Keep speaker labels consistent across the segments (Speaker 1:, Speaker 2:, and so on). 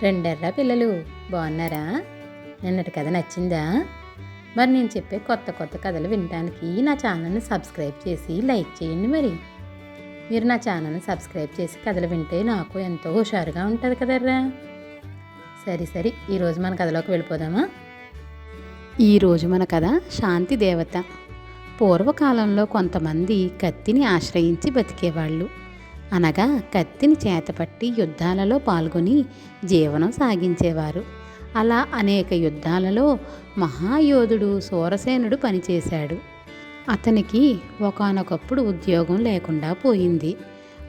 Speaker 1: రెండెర్ర పిల్లలు బాగున్నారా? నిన్నటి కథ నచ్చిందా? మరి నేను చెప్పే కొత్త కొత్త కథలు వినడానికి నా ఛానల్ని సబ్స్క్రైబ్ చేసి లైక్ చేయండి. మీరు నా ఛానల్ని సబ్స్క్రైబ్ చేసి కథలు వింటే నాకు ఎంతో హుషారుగా ఉంటుంది కదర్రా. సరే ఈరోజు మన కథలోకి వెళ్ళిపోదామా? ఈరోజు మన కథ శాంతి దేవత. పూర్వకాలంలో కొంతమంది కత్తిని ఆశ్రయించి బతికేవాళ్ళు. అనగా కత్తిని చేతపట్టి యుద్ధాలలో పాల్గొని జీవనం సాగించేవారు. అలా అనేక యుద్ధాలలో మహాయోధుడు సూరసేనుడు పనిచేశాడు. అతనికి ఒకానొకప్పుడు ఉద్యోగం లేకుండా పోయింది.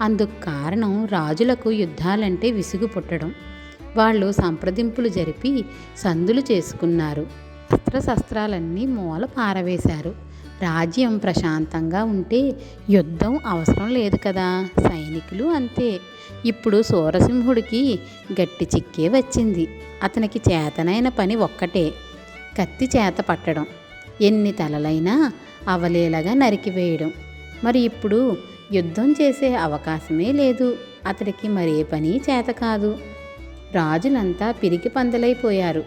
Speaker 1: అందుకు కారణం రాజులకు యుద్ధాలంటే విసుగు పుట్టడం. వాళ్ళు సంప్రదింపులు జరిపి సందులు చేసుకున్నారు. అస్త్రశస్త్రాలన్నీ మూల పారవేశారు. రాజ్యం ప్రశాంతంగా ఉంటే యుద్ధం అవసరం లేదు కదా. సైనికులు అంతే. ఇప్పుడు సూరసింహుడికి గట్టి చిక్కే వచ్చింది. అతనికి చేతనైన పని ఒక్కటే, కత్తి చేత పట్టడం. ఎన్ని తలలైనా అవలేలగా నరికివేయడం. మరి ఇప్పుడు యుద్ధం చేసే అవకాశమే లేదు. అతడికి మరే పని చేత కాదు. రాజులంతా పిరికి పందలైపోయారు.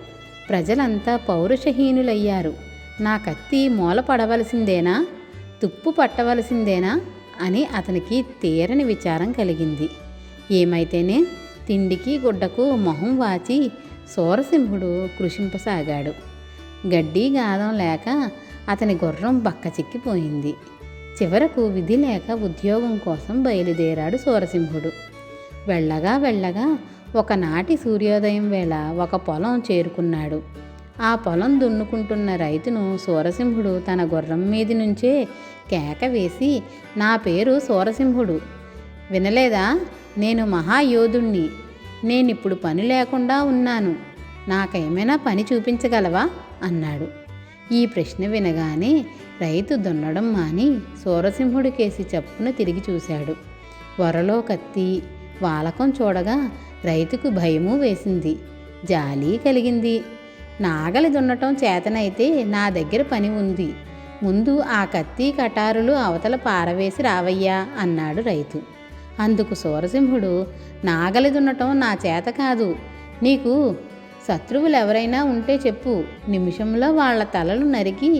Speaker 1: ప్రజలంతా పౌరుషహీనులయ్యారు. నా కత్తి మూల పడవలసిందేనా, తుప్పు పట్టవలసిందేనా అని అతనికి తీరని విచారం కలిగింది. ఏమైతేనే తిండికి గుడ్డకు మొహం వాచి సూరసింహుడు కృషింపసాగాడు. గడ్డి గాదం లేక అతని గుర్రం బక్కచిక్కిపోయింది. చివరకు విధి లేక ఉద్యోగం కోసం బయలుదేరాడు సూరసింహుడు. వెళ్ళగా ఒకనాటి సూర్యోదయం వేళ ఒక పొలం చేరుకున్నాడు. ఆ పొలం దున్నుకుంటున్న రైతును సూరసింహుడు తన గుర్రం మీది నుంచే కేక వేసి, నా పేరు సూరసింహుడు, వినలేదా? నేను మహాయోధుణ్ణి. నేనిప్పుడు పని లేకుండా ఉన్నాను. నాకేమైనా పని చూపించగలవా అన్నాడు. ఈ ప్రశ్న వినగానే రైతు దున్నడం మాని సూరసింహుడి కేసి చప్పున తిరిగి చూశాడు. వరలో కత్తి వాలకం చూడగా రైతుకు భయమూ వేసింది, జాలి కలిగింది. నాగలి దున్నటం చేతనైతే నా దగ్గర పని ఉంది. ముందు ఆ కత్తి కటారులు అవతల పారవేసి రావయ్యా అన్నాడు రైతు. అందుకు సూరసింహుడు, నాగలి దున్నటం నా చేత కాదు. నీకు శత్రువులు ఎవరైనా ఉంటే చెప్పు, నిమిషంలో వాళ్ళ తలలు నరికి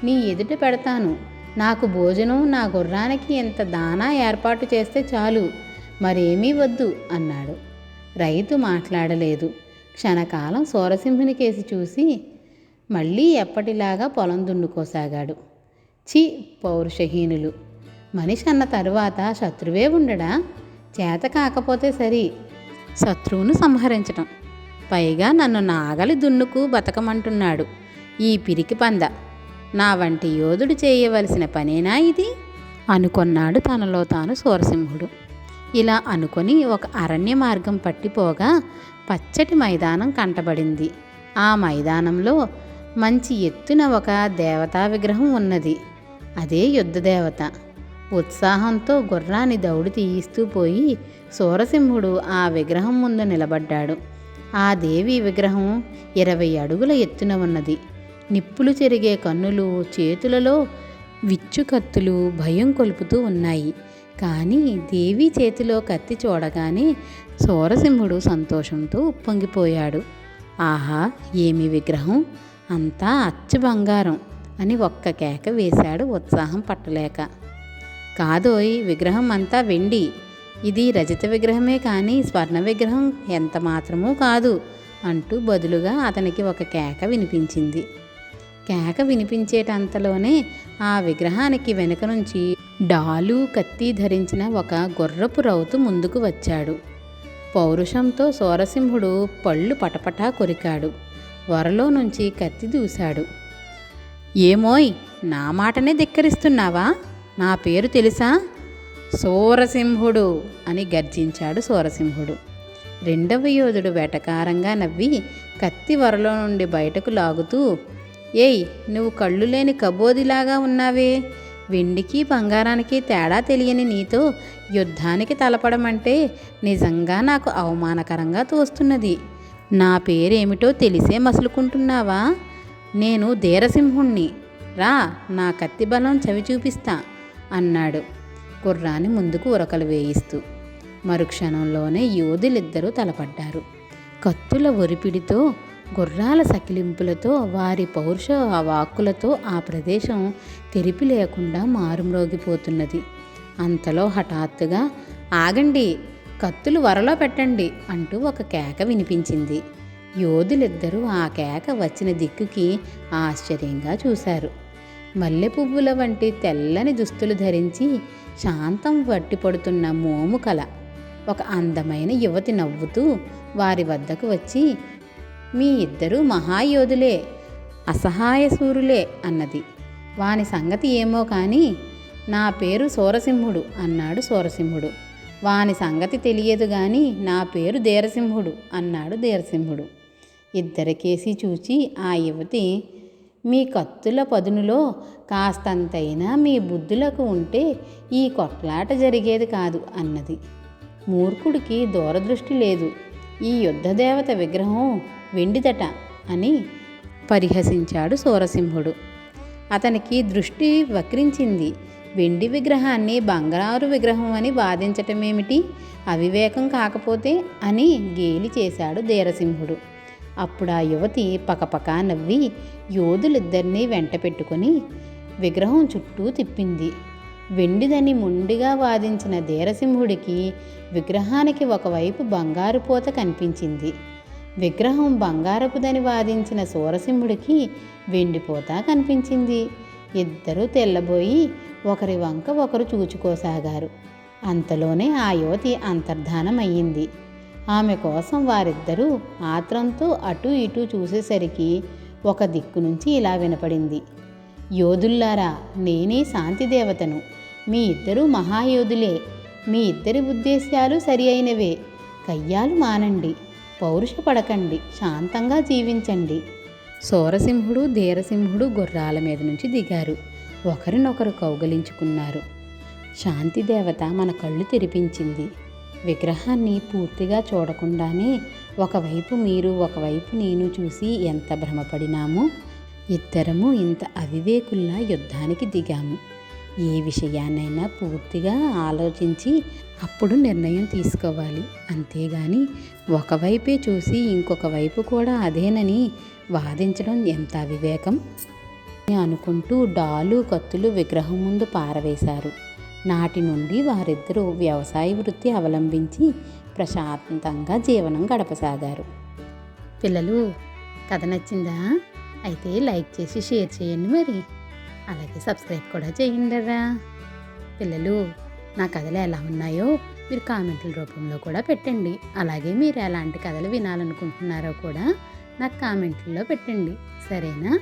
Speaker 1: నీ ఎదుట పెడతాను. నాకు భోజనం, నా గుర్రానికి ఎంత దానా ఏర్పాటు చేస్తే చాలు, మరేమీ వద్దు అన్నాడు. రైతు మాట్లాడలేదు. క్షణకాలం సూరసింహుని కేసి చూసి మళ్ళీ ఎప్పటిలాగా పొలం దున్నుకోసాగాడు. ఛీ, పౌరుషహీనులు! మనిషి అన్న తరువాత శత్రువే ఉండడా? చేత కాకపోతే సరి, శత్రువును సంహరించటం. పైగా నన్ను నాగలి దున్నుకు బతకమంటున్నాడు. ఈ పిరికి పంద! నా వంటి యోధుడు చేయవలసిన పనేనా ఇది అనుకొన్నాడు తనలో తాను సూరసింహుడు. ఇలా అనుకొని ఒక అరణ్య మార్గం పట్టిపోగా పచ్చటి మైదానం కంటబడింది. ఆ మైదానంలో మంచి ఎత్తున ఒక దేవతా విగ్రహం ఉన్నది. అదే యుద్ధదేవత. ఉత్సాహంతో గుర్రాన్ని దౌడు తీయిస్తూ పోయి సూరసింహుడు ఆ విగ్రహం ముందు నిలబడ్డాడు. ఆ దేవి విగ్రహం 20 అడుగుల ఎత్తున ఉన్నది. నిప్పులు చెరిగే కన్నులు, చేతులలో విచ్చుకత్తులు భయం కొలుపుతూ ఉన్నాయి. కానీ దేవి చేతిలో కత్తి చూడగానే సూరసింహుడు సంతోషంతో ఉప్పొంగిపోయాడు. ఆహా, ఏమి విగ్రహం! అంతా అచ్చు బంగారం అని ఒక్క కేక వేశాడు ఉత్సాహం పట్టలేక. కాదోయ్, విగ్రహం అంతా వెండి. ఇది రజత విగ్రహమే కానీ స్వర్ణ విగ్రహం ఎంత మాత్రమూ కాదు అంటూ బదులుగా అతనికి ఒక కేక వినిపించింది. కేక వినిపించేటంతలోనే ఆ విగ్రహానికి వెనుక నుంచి డాలు కత్తి ధరించిన ఒక గుర్రపు రౌతు ముందుకు వచ్చాడు. పౌరుషంతో సూరసింహుడు పళ్ళు పటపటా కొరికాడు. వరలో నుంచి కత్తి దూశాడు. ఏమోయ్, నా మాటనే ధిక్కరిస్తున్నావా? నా పేరు తెలుసా? సూరసింహుడు అని గర్జించాడు సూరసింహుడు. రెండవ యోధుడు వెటకారంగా నవ్వి కత్తి వరలో నుండి బయటకు లాగుతూ, ఏయ్, నువ్వు కళ్ళు లేని కబోదిలాగా ఉన్నావే. వెండికి బంగారానికి తేడా తెలియని నీతో యుద్ధానికి తలపడమంటే నిజంగా నాకు అవమానకరంగా తోస్తున్నది. నా పేరేమిటో తెలిసే మసులుకుంటున్నావా? నేను ధీరసింహుణ్ణి. రా, నా కత్తి బలం చవి చూపిస్తా అన్నాడు గుర్రాన్ని ముందుకు ఉరకలు వేయిస్తూ. మరుక్షణంలోనే యోధులిద్దరూ తలపడ్డారు. కత్తుల ఒరిపిడితో, గుర్రాల సకిలింపులతో, వారి పౌరుష వాక్కులతో ఆ ప్రదేశం తెరిపి లేకుండా మారుమ్రోగిపోతున్నది. అంతలో హఠాత్తుగా ఆగండి, కత్తులు వరలో పెట్టండి అంటూ ఒక కేక వినిపించింది. యోధులిద్దరూ ఆ కేక వచ్చిన దిక్కుకి ఆశ్చర్యంగా చూశారు. మల్లె పువ్వుల వంటి తెల్లని దుస్తులు ధరించి శాంతం వట్టిపడుతున్న మోము కల ఒక అందమైన యువతి నవ్వుతూ వారి వద్దకు వచ్చి, మీ ఇద్దరూ మహాయోధులే, అసహాయ శూరులే అన్నది. వాని సంగతి ఏమో కానీ నా పేరు సూరసింహుడు అన్నాడు సూరసింహుడు. వాని సంగతి తెలియదు గాని నా పేరు ధీరసింహుడు అన్నాడు ధీరసింహుడు. ఇద్దరికేసి చూచి ఆ యువతి, మీ కత్తుల పదునులో కాస్తంతైనా మీ బుద్ధులకు ఉంటే ఈ కొట్లాట జరిగేది కాదు అన్నది. మూర్ఖుడికి దూరదృష్టి లేదు, ఈ యుద్ధదేవత విగ్రహం వెండిదట అని పరిహసించాడు సూరసింహుడు. అతనికి దృష్టి వక్రించింది. వెండి విగ్రహాన్ని బంగారు విగ్రహం అని వాదించటమేమిటి, అవివేకం కాకపోతే అని గేలి చేశాడు ధీరసింహుడు. అప్పుడు ఆ యువతి పకపకా నవ్వి యోధులిద్దరినీ వెంట పెట్టుకుని విగ్రహం చుట్టూ తిప్పింది. వెండిదని మొండిగా వాదించిన ధీరసింహుడికి విగ్రహానికి ఒకవైపు బంగారు పూత కనిపించింది. విగ్రహం బంగారపుదని వాదించిన సూరసింహుడికి వెండిపోత కనిపించింది. ఇద్దరూ తెల్లబోయి ఒకరి వంక ఒకరు చూచుకోసాగారు. అంతలోనే ఆ యువతి అంతర్ధానం అయ్యింది. ఆమె కోసం వారిద్దరూ ఆత్రంతో అటూ ఇటూ చూసేసరికి ఒక దిక్కు నుంచి ఇలా వినపడింది, యోధుల్లారా, నేనే శాంతిదేవతను. మీ ఇద్దరూ మహాయోధులే. మీ ఇద్దరి ఉద్దేశ్యాలు సరి అయినవే. కయ్యాలు మానండి, పౌరుషపడకండి, శాంతంగా జీవించండి. సూరసింహుడు ధీరసింహుడు గుర్రాల మీద నుంచి దిగారు. ఒకరినొకరు కౌగలించుకున్నారు. శాంతిదేవత మన కళ్ళు తెరిపించింది. విగ్రహాన్ని పూర్తిగా చూడకుండానే ఒకవైపు మీరు ఒకవైపు నేను చూసి ఎంత భ్రమపడినామో. ఇద్దరము ఇంత అవివేకుల్లా యుద్ధానికి దిగాము. ఏ విషయాన్నైనా పూర్తిగా ఆలోచించి అప్పుడు నిర్ణయం తీసుకోవాలి. అంతేగాని ఒకవైపే చూసి ఇంకొక వైపు కూడా అదేనని వాదించడం ఎంత అవివేకం అనుకుంటూ డాలు కత్తులు విగ్రహం ముందు పారవేశారు. నాటి నుండి వారిద్దరూ వ్యవసాయ వృత్తి అవలంబించి ప్రశాంతంగా జీవనం గడపసాగారు. పిల్లలు, కథ నచ్చిందా? అయితే లైక్ చేసి షేర్ చేయండి, మరి అలాగే సబ్స్క్రైబ్ కూడా చేయండిరా. పిల్లలు, నా కథలు ఎలా ఉన్నాయో మీరు కామెంట్ల రూపంలో కూడా పెట్టండి. అలాగే మీరు ఎలాంటి కథలు వినాలనుకుంటున్నారో కూడా నాకు కామెంట్లలో పెట్టండి, సరేనా?